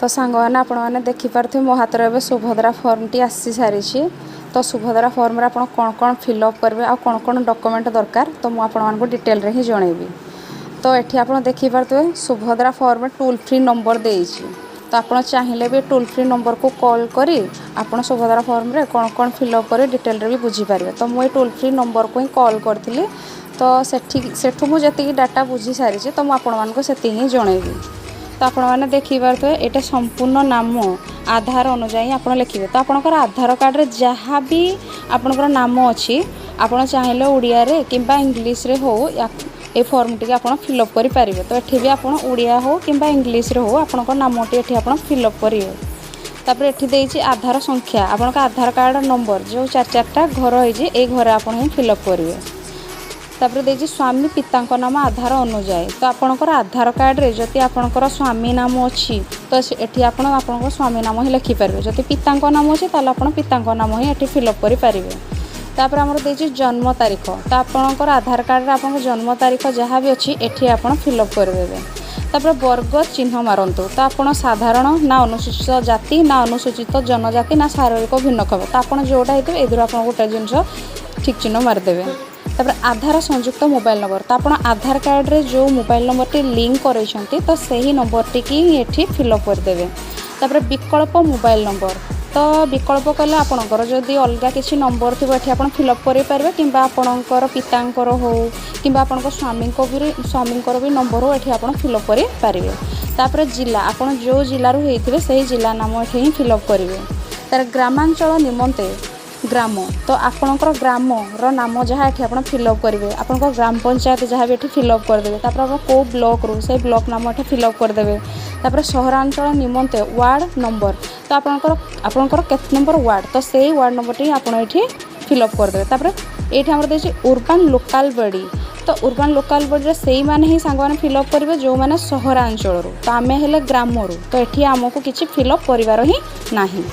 तो सांग मैंने आपण मैंने देखिपे मो हाथ में सुभद्रा फॉर्मटी आसी सारी। तो सुभद्रा फॉर्म आप कौन कौन फिलअप करेंगे आ कौन कौन डॉक्यूमेंट दरकार तो मुझे डिटेल रे ही जनइबी। तो ये आप देखिपे Subhadra form toll free number देइछि। तो आप चाहिए भी टोल फ्री नंबर को कॉल करी आप सुभद्रा फॉर्म रे कौन कौन फिलअप कर डिटेल रे भी बुझीपारे। तो मुझे टोल फ्री नंबर को ही कॉल करी। तो सेठू मुझे डाटा बुझी सारी तो मुझे ही जनइबी। तो आपण मैंने देखिपे ये संपूर्ण नाम आधार अनुजाई आप लिखे। तो आपंकर आधार कार्ड रे जहाँ भी आपंकर नाम अच्छी आपड़ चाहिए ओडिया रे किंबा इंग्लिश रे हो ये फॉर्म टी आप फिलअप करेंगे। तो ये भी आप ओडिया हो किंबा इंग्लिश रे हो आपंकर नामटी ये आप फिलअप करेंगे। तापर ये देती आधार संख्या आपंक आधार कार्ड नंबर जो 4-4टा घर होती ये घर आप फिलअप करेंगे। तापर देती स्वामी पिता नाम आधार अनुजाई। तो आपंकर आधार कार्ड रे जदि आपंकर स्वामी नाम अच्छी तो ये आप स्वामी नाम ही लिखिपारे। जदि पिता नाम अच्छी तो आप पिता नाम ही ये फिलअप करेंगे। तापर आमर देती जन्म तारीख। तो आपंकर आधार कार्ड रे आपंक जन्म तारीख जहाँ भी अच्छी ये आप फिलअप करदे। तापर वर्ग चिन्ह मारतु। तो आप साधारण ना अनुसूचित जाति ना अनुसूचित जनजाति ना शारीरिक भिन्नक्षम। तो आप जोटा होते ये आप गोटे जिनस ठीक चिन्ह मारिदेवे। तापर आधार संयुक्त मोबाइल नंबर। तो आप आधार कार्ड रे जो मोबाइल नंबर टी लिंक करते तो सही नंबर टी ये फिलअप करदे। तापर विकल्प मोबाइल नंबर। तो विकल्प कले आपणकर जदि अलग किसी नंबर थी ये आप फिलअप करेंगे कि आपणकर पितांकर हो कि आपणकर स्वामी भी नंबर हो ये आप फिलअप करेंगे। तापर जिला आप जो जिलूर होते से जिला नाम ये ही फिलअप करेंगे। तार ग्रामांचल निमंते ग्राम। तो आपणकर ग्राम नाम जहाँ ये आप फिलअप करेंगे। आपंकर ग्राम पंचायत जहाँ भी ये फिलअप करदे। तापर आप कौ ब्लॉक रू से ब्लॉक नाम ये फिलअप करदे। तापर सहरांचल निमंते वार्ड नंबर। तो आपंकर केत नंबर वार्ड तो से वार्ड नंबर टी आप फिलअप करदे। तापर ये देखिए उर्बान लोकाल बॉडी। तो उर्बान लोकाल बॉडी से मैंने ही सांग मैंने फिलअप करेंगे जो मैंने सहरांचल। तो आम हेले ग्राम तो ये आमको किसी फिलअप करार ही नहीं।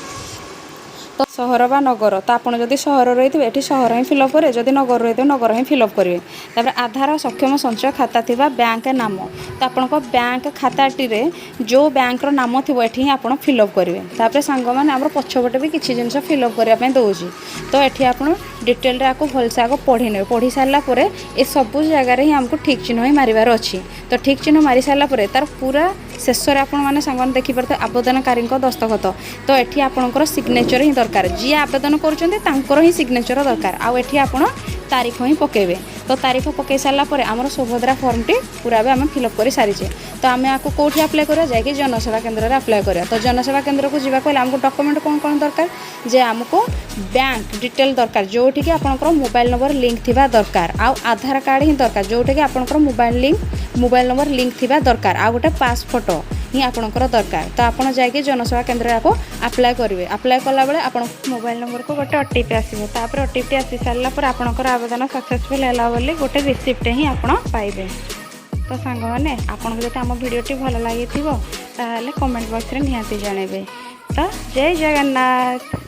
तो सहर बा नगर तो आप जब सहर रही ये सहर ही फिलअप करेंगे। जदि नगर रही नगर ही फिलअप करेंगे। तापर आधार सक्षम संचय खाता थिबा बैंक नाम। तो आपण बैंक खाताटी रे जो बैंक नाम थी ये आप फिलअप करेंगे। तापर सांग मैंने आम पछपटे भी किसी जिन फिलअप करने दूसरी। तो ये आप डिटेल रे आपको भलसे आगे पढ़ी ने पढ़ी सारापर ये सबू जगार ही आमको ठीक चिन्ह ही मारिबार अच्छी। तो ठीक चिन्ह मारी सारापर तार पूरा शेष में आपने सांग देखिपे आवेदनकारी दस्तखत। तो ये आपंकर सिग्नेचर ही दरकार। जी आवेदन कर ही सिग्नेचर दरकार। आउ आप तारीख ही पकेबे। तो तारीख पकई सारापर आमर सुभद्रा फॉर्म टी पूरा भी आम फिलअप कर सारीचे। तो आम आपको कौटी आप्लाय करा जाकि जनसेवा केन्द्र में आप्लाय करा। तो जनसेवा केन्द्र को जावाक आमको डॉक्यूमेंट कौन कौन दरकार जे आमको बैंक डिटेल दरकार जोटि कि आपंकर मोबाइल नंबर लिंक थिबा दरकार। आउ आधार कार्ड ही दरकार जोटि कि आपंकर मोबाइल नंबर लिंक थिबा दरकार। आ गोटे पास फोटो ही आपंकर दरकार। तो आप जाकि जनसेवा केन्द्र आपको आप्लाय करेंगे। आप्लाय कला बेले आप मोबाइल नंबर को गोटे ओटीपी आसो। तापर ओटीपी आसी सारापर आपंकर आवेदन सक्सेसफुल है बोली गोटे रिसिप्ट ही आप पाइबे। तो सांग मैंने आपको जब आम भिडटी भल लगी कमेंट बॉक्स रे निहाती जनइबे। तो जय जगन्नाथ।